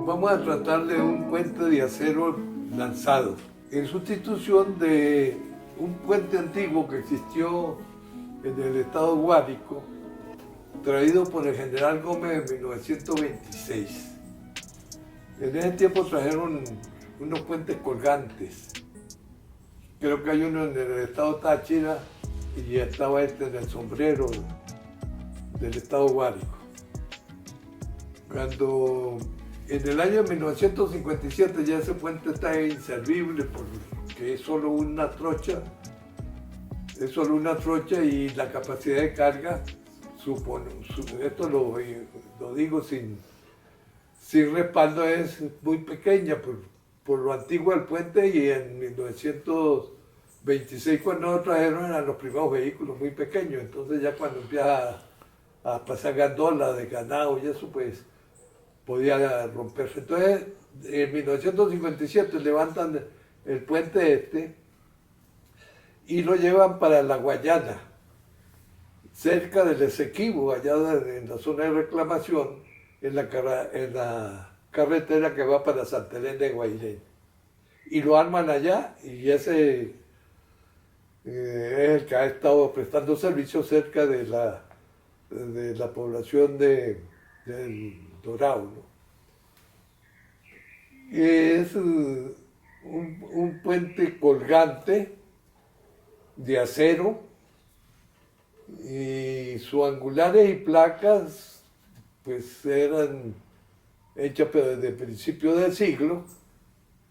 Vamos a tratar de un puente de acero lanzado, en sustitución de un puente antiguo que existió en el estado Guárico, traído por el general Gómez en 1926. En ese tiempo trajeron unos puentes colgantes. Creo que hay uno en el estado Táchira y estaba este en el Sombrero del estado Guárico. Cuando en el año 1957 ya ese puente está inservible porque es solo una trocha, y la capacidad de carga esto lo digo sin respaldo, es muy pequeña por lo antiguo del puente, y en 1926 cuando lo trajeron eran los primeros vehículos muy pequeños, entonces ya cuando empieza a pasar gandolas de ganado y eso pues podía romperse. Entonces en 1957 levantan el puente este y lo llevan para la Guayana, cerca del Esequibo, allá en la zona de reclamación, en la carretera que va para Santa Elena de Guairén. Y lo arman allá, y ese es el que ha estado prestando servicio cerca de la población del Dorado, ¿no? Es un puente colgante de acero, y sus angulares y placas pues eran hechas desde el principio del siglo.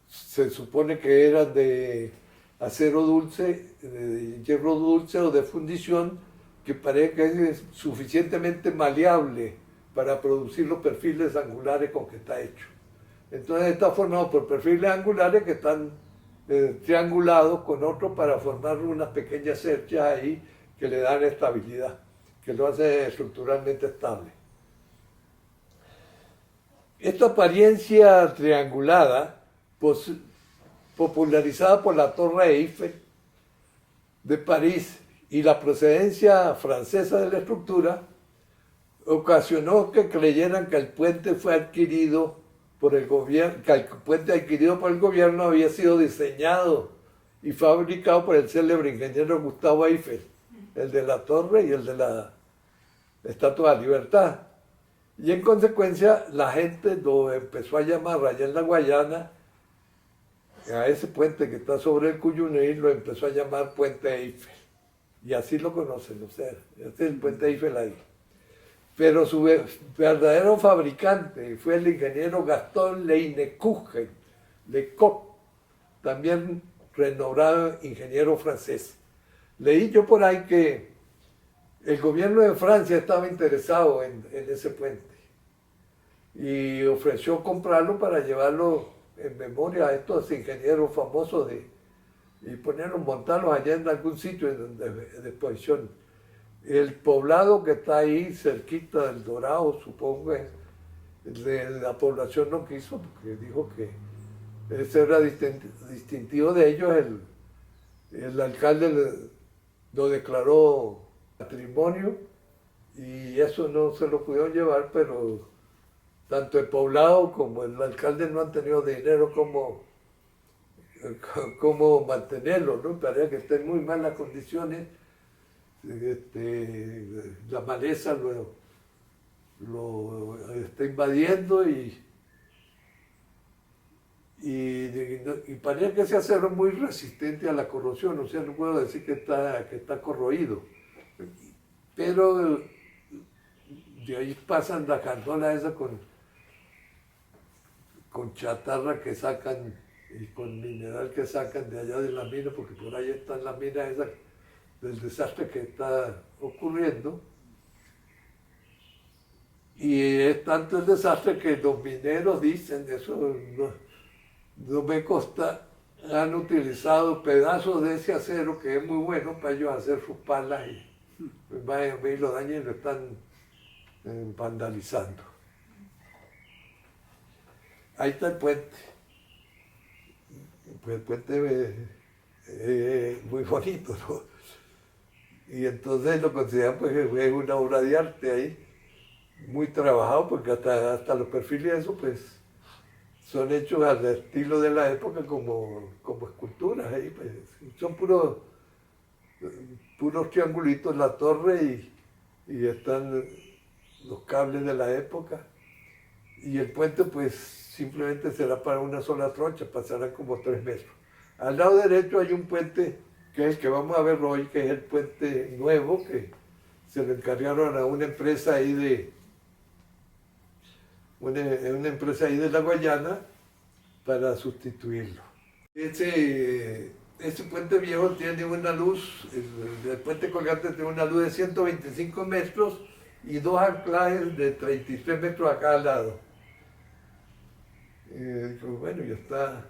Se supone que eran de acero dulce, de hierro dulce o de fundición, que parece que es suficientemente maleable para producir los perfiles angulares con que está hecho. Entonces está formado por perfiles angulares que están triangulados con otros para formar unas pequeñas cerchas ahí que le dan estabilidad, que lo hace estructuralmente estable. Esta apariencia triangulada, popularizada por la Torre Eiffel de París y la procedencia francesa de la estructura, ocasionó que creyeran que el puente fue adquirido por el gobierno, que el puente adquirido por el gobierno había sido diseñado y fabricado por el célebre ingeniero Gustavo Eiffel, el de la Torre y el de la Estatua de la Libertad. Y en consecuencia la gente lo empezó a llamar allá en la Guayana, a ese puente que está sobre el Cuyuní, lo empezó a llamar Puente Eiffel. Y así lo conocen, o sea, este es el Puente Eiffel ahí. Pero su verdadero fabricante fue el ingeniero Gaston Lecoq, también renombrado ingeniero francés. Leí yo por ahí que el gobierno de Francia estaba interesado en ese puente y ofreció comprarlo para llevarlo en memoria a estos ingenieros famosos y ponerlos, montarlos allá en algún sitio de exposición. El poblado que está ahí cerquita del Dorado, supongo, la población no quiso, porque dijo que ese era distintivo de ellos. El alcalde lo declaró patrimonio y eso no se lo pudieron llevar, pero tanto el poblado como el alcalde no han tenido dinero como mantenerlo, ¿no? Parece que está en muy malas condiciones. La maleza lo está invadiendo y parece que ese acero es muy resistente a la corrosión, o sea, no puedo decir que está corroído, pero de ahí pasan las gandolas esas con chatarra que sacan y con mineral que sacan de allá de la mina, porque por ahí están las minas esas del desastre que está ocurriendo. Y es tanto el desastre que los mineros dicen, eso no me consta, han utilizado pedazos de ese acero que es muy bueno para ellos hacer sus palas y lo dañan y lo están vandalizando. Ahí está el puente. Pues el puente muy bonito, ¿no? Y entonces lo consideran pues que es una obra de arte ahí, muy trabajado, porque hasta los perfiles de eso pues son hechos al estilo de la época como esculturas ahí, pues. Son puros triangulitos la torre y están los cables de la época. Y el puente pues simplemente será para una sola trocha, pasará como 3 metros. Al lado derecho hay un puente que es el que vamos a ver hoy, que es el puente nuevo, que se le encargaron a una empresa ahí de la Guayana para sustituirlo. Ese puente viejo tiene una luz, el puente colgante tiene una luz de 125 metros y 2 anclajes de 33 metros a cada lado. Bueno, ya está.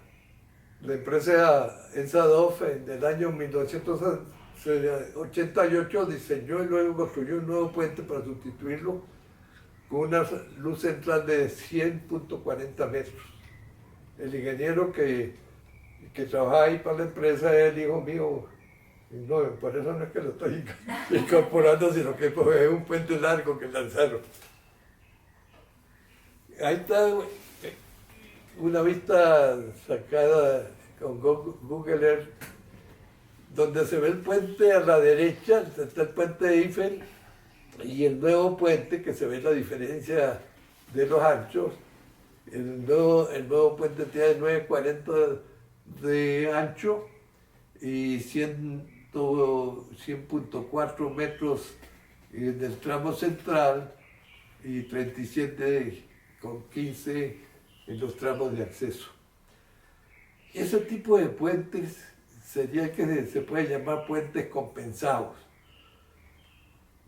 La empresa Ensadoff en el año 1988 diseñó y luego construyó un nuevo puente para sustituirlo con una luz central de 100.40 metros. El ingeniero que trabajaba ahí para la empresa es el hijo mío. No, por eso no es que lo estoy incorporando, sino que pues, es un puente largo que lanzaron. Ahí está una vista sacada con Google Earth, donde se ve el puente a la derecha, está el puente de Eiffel, y el nuevo puente, que se ve la diferencia de los anchos. El nuevo puente tiene 9.40 de ancho y 100.4 metros en el tramo central y 37,15 en los tramos de acceso. Ese tipo de puentes sería que se puede llamar puentes compensados.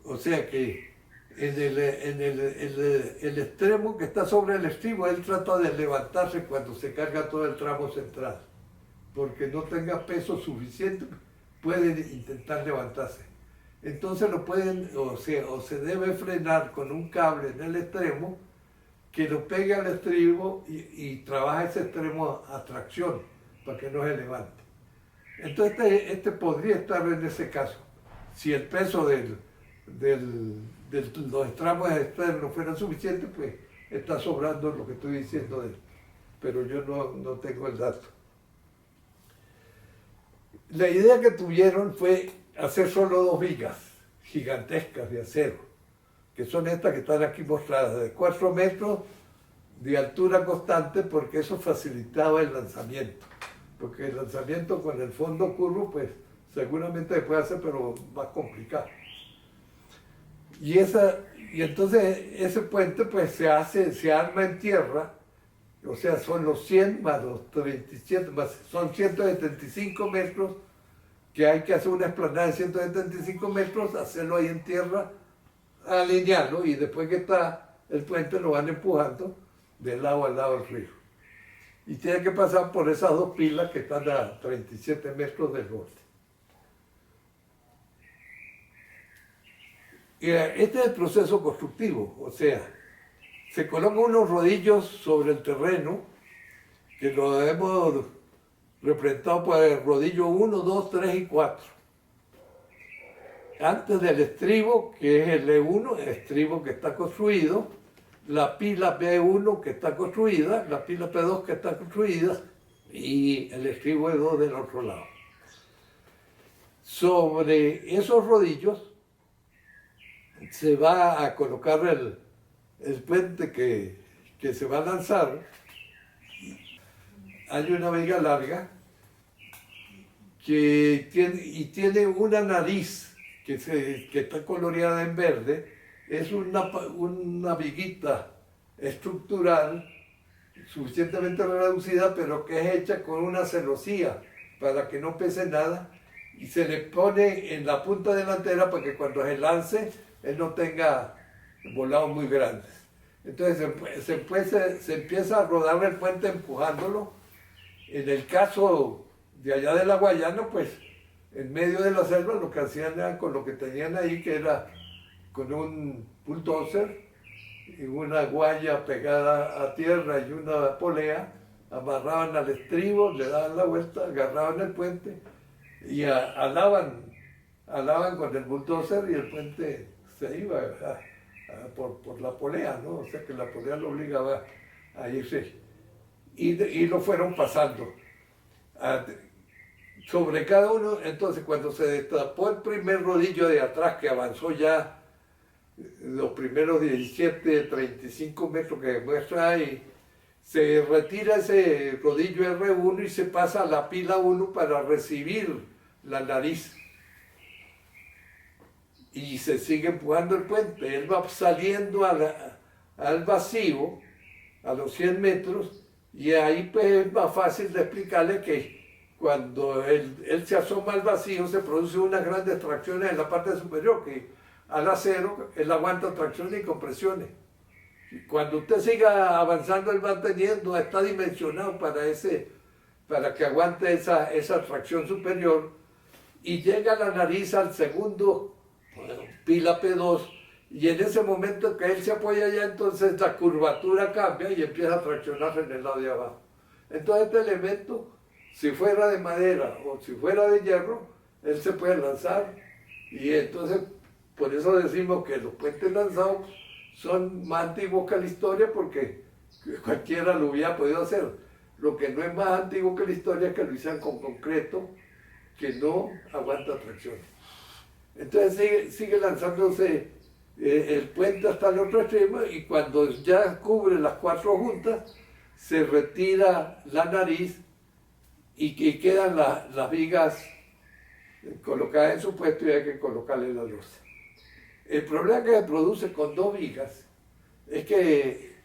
O sea que el extremo que está sobre el estribo, él trata de levantarse cuando se carga todo el tramo central, porque no tenga peso suficiente, puede intentar levantarse. Entonces lo pueden, o se debe frenar con un cable en el extremo que lo pegue al estribo y trabaja ese extremo a tracción para que no se levante. Entonces este podría estar en ese caso. Si el peso de los tramos externos fuera suficiente, pues está sobrando lo que estoy diciendo de él. Pero yo no tengo el dato. La idea que tuvieron fue hacer solo 2 vigas gigantescas de acero, que son estas que están aquí mostradas, de 4 metros de altura constante, porque eso facilitaba el lanzamiento. Porque el lanzamiento con el fondo curvo, pues seguramente se puede hacer, pero más complicado. Y entonces ese puente pues se arma en tierra, o sea, son los 100 más los 37, son 175 metros, que hay que hacer una explanada de 175 metros, hacerlo ahí en tierra, alinearlo, y después que está el puente lo van empujando de lado al lado del río. Y tiene que pasar por esas 2 pilas que están a 37 metros del borde. Y este es el proceso constructivo, o sea, se colocan unos rodillos sobre el terreno, que lo hemos representado por el rodillo 1, 2, 3 y 4. Antes del estribo, que es el E1, el estribo que está construido, la pila P1 que está construida, la pila P2 que está construida y el estribo E2 del otro lado. Sobre esos rodillos se va a colocar el puente que se va a lanzar. Hay una viga larga que tiene una nariz que está coloreada en verde. Es una viguita estructural suficientemente reducida, pero que es hecha con una celosía para que no pese nada, y se le pone en la punta delantera para que cuando se lance él no tenga volados muy grandes. Entonces se empieza a rodar el puente empujándolo. En el caso de allá de la Guayana, pues en medio de la selva lo que hacían era con lo que tenían ahí, que era con un bulldozer y una guaya pegada a tierra y una polea, amarraban al estribo, le daban la vuelta, agarraban el puente y alaban con el bulldozer, y el puente se iba por la polea, ¿no? O sea que la polea lo obligaba a irse. y lo fueron pasando sobre cada uno. Entonces, cuando se destapó el primer rodillo de atrás, que avanzó ya los primeros 17, 35 metros que muestra ahí, se retira ese rodillo R1 y se pasa a la pila 1 para recibir la nariz. Y se sigue empujando el puente. Él va saliendo al vacío, a los 100 metros, y ahí pues es más fácil de explicarle que cuando él se asoma al vacío se producen unas grandes tracciones en la parte superior, que al acero él aguanta tracciones y compresiones. Cuando usted siga avanzando, él va teniendo, está dimensionado para que aguante esa tracción superior, y llega la nariz al segundo pila P2, y en ese momento que él se apoya ya, entonces la curvatura cambia y empieza a traccionar en el lado de abajo. Entonces este elemento, si fuera de madera o si fuera de hierro, él se puede lanzar, y entonces por eso decimos que los puentes lanzados son más antiguos que la historia, porque cualquiera lo hubiera podido hacer. Lo que no es más antiguo que la historia es que lo hicieron con concreto, que no aguanta tracción. Entonces sigue lanzándose el puente hasta el otro extremo, y cuando ya cubre las 4 juntas, se retira la nariz y quedan las vigas colocadas en su puesto, y hay que colocarle la losa. El problema que se produce con 2 vigas es que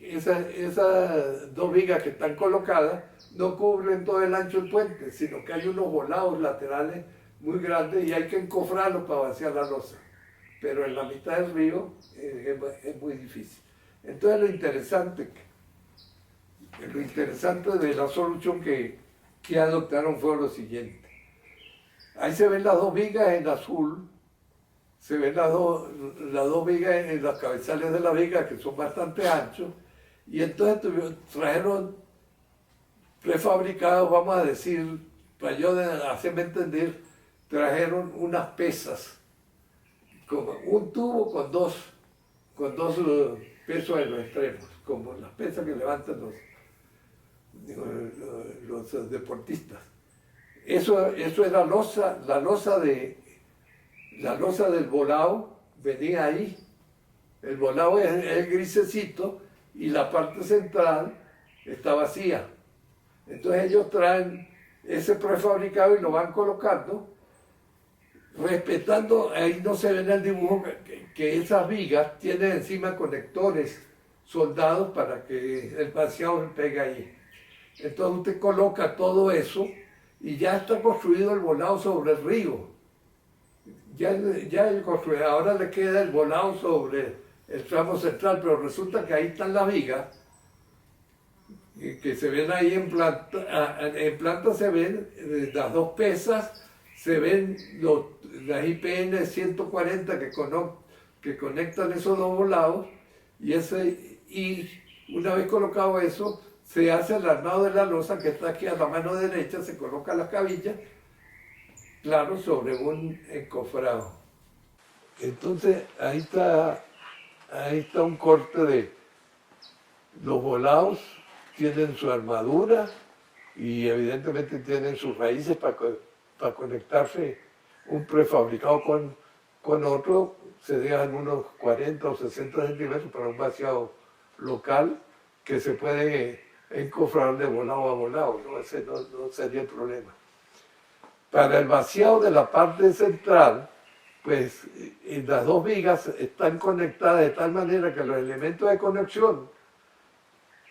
esas 2 vigas que están colocadas no cubren todo el ancho del puente, sino que hay unos volados laterales muy grandes y hay que encofrarlos para vaciar la losa. Pero en la mitad del río es muy difícil. Entonces lo interesante de la solución que adoptaron fue lo siguiente. Ahí se ven las 2 vigas en azul, se ven las dos vigas en los cabezales de la viga, que son bastante anchos, y entonces trajeron prefabricados, vamos a decir, para yo hacerme entender, trajeron unas pesas, como un tubo con dos pesos en los extremos, como las pesas que levantan los deportistas. Eso era la losa del volado venía ahí. El volado es grisecito y la parte central está vacía. Entonces ellos traen ese prefabricado y lo van colocando, respetando, ahí no se ve en el dibujo que esas vigas tienen encima conectores soldados para que el vaciado se pegue ahí. Entonces usted coloca todo eso y ya está construido el volado sobre el río. Ahora le queda el volado sobre el tramo central, pero resulta que ahí están las vigas que se ven ahí en planta se ven las 2 pesas, se ven las IPN 140 que conectan esos 2 volados, y una vez colocado eso, se hace el armado de la losa que está aquí a la mano derecha, se coloca la cabilla, claro, sobre un encofrado. Entonces ahí está un corte de los volados. Tienen su armadura y evidentemente tienen sus raíces para conectarse un prefabricado con otro. Se dejan unos 40 o 60 centímetros para un vaciado local que se puede encofrar de volado a volado, ¿no? Ese no sería el problema. Para el vaciado de la parte central, pues las 2 vigas están conectadas de tal manera que los elementos de conexión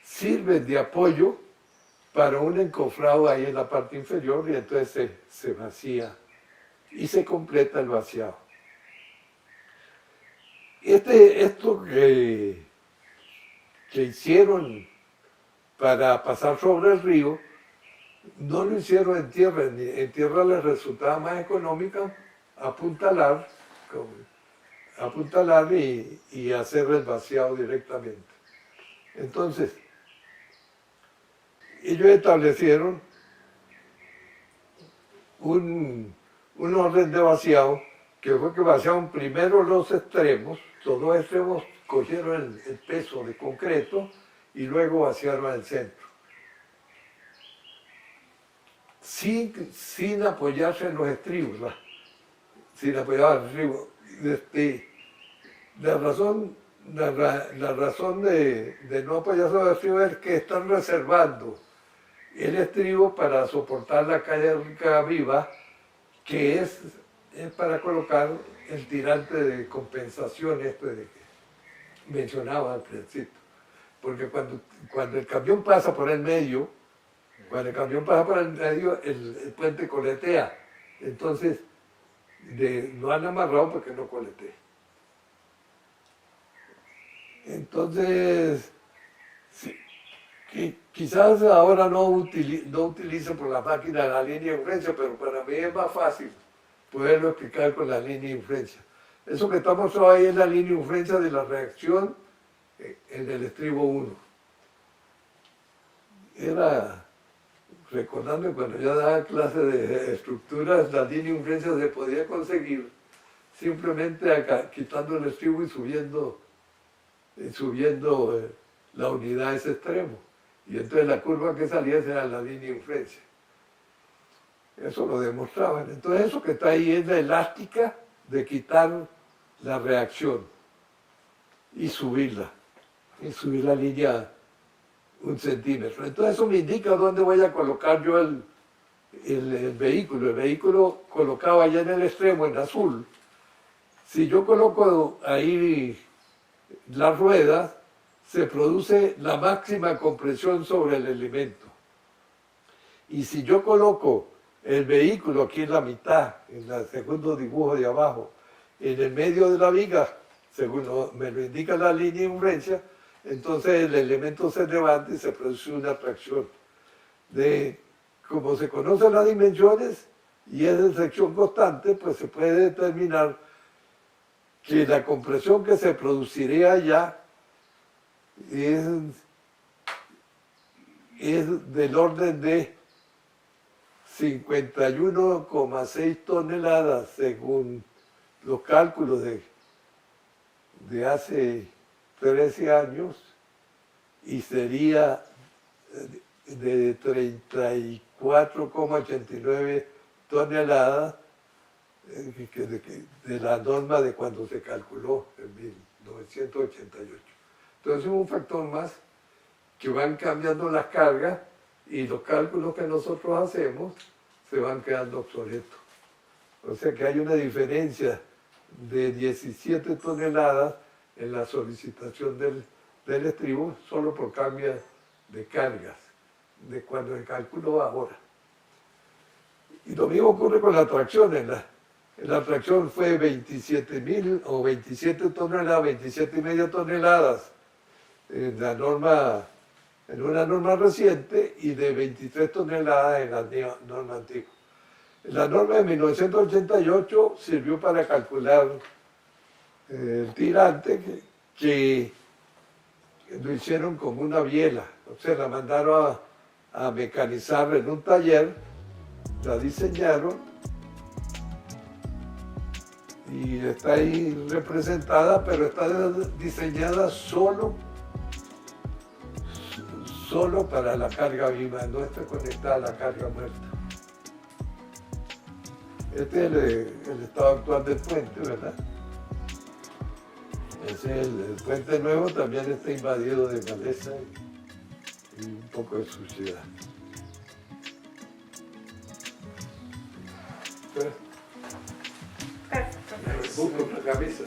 sirven de apoyo para un encofrado ahí en la parte inferior, y entonces se vacía y se completa el vaciado. Esto que hicieron para pasar sobre el río, no lo hicieron en tierra. En tierra les resultaba más económico apuntalar y hacer el vaciado directamente. Entonces, ellos establecieron un orden de vaciado, que fue que vaciaron primero los extremos, los 2 extremos cogieron el peso de concreto y luego vaciaron el centro. Sin apoyarse en los estribos, ¿va? Sin apoyar los estribos. La razón de no apoyarse en los estribos es que están reservando el estribo para soportar la carga viva, que es para colocar el tirante de compensación de que mencionaba al principio. Porque cuando el camión pasa por el medio, el puente coletea. Entonces, lo han amarrado porque no coletea. Entonces, sí, quizás ahora no utilizo por la máquina la línea de influencia, pero para mí es más fácil poderlo explicar con la línea de influencia. Eso que estamos ahí es la línea de influencia de la reacción en el estribo 1. Era, recordando cuando yo daba clase de estructuras, la línea de influencia se podía conseguir simplemente acá, quitando el estribo y subiendo la unidad a ese extremo. Y entonces la curva que salía era la línea de influencia. Eso lo demostraban. Entonces eso que está ahí es la elástica de quitar la reacción y subir la línea 1 centímetro. Entonces eso me indica dónde voy a colocar yo el vehículo. El vehículo colocado allá en el extremo, en azul. Si yo coloco ahí la rueda, se produce la máxima compresión sobre el elemento. Y si yo coloco el vehículo aquí en la mitad, en el segundo dibujo de abajo, en el medio de la viga, según me lo indica la línea de influencia, entonces el elemento se levanta y se produce una atracción. Como se conocen las dimensiones y es de sección constante, pues se puede determinar que la compresión que se produciría allá es del orden de 51,6 toneladas según los cálculos de hace 13 años, y sería de 34,89 toneladas de la norma de cuando se calculó en 1988. Entonces es un factor más que van cambiando las cargas y los cálculos que nosotros hacemos se van quedando obsoletos. O sea que hay una diferencia de 17 toneladas en la solicitación del estribo solo por cambio de cargas, de cuando el cálculo va ahora. Y lo mismo ocurre con la tracción. La tracción fue 27.000 o 27 toneladas, 27,5 toneladas en una norma reciente y de 23 toneladas en la norma antigua. La norma de 1988 sirvió para calcular el tirante que lo hicieron como una biela, o sea, la mandaron a mecanizar en un taller, la diseñaron y está ahí representada, pero está diseñada solo para la carga viva, no está conectada a la carga muerta. Este es el estado actual del puente, ¿verdad? El puente nuevo también está invadido de maleza y un poco de suciedad. Perfecto. Me busco una camisa.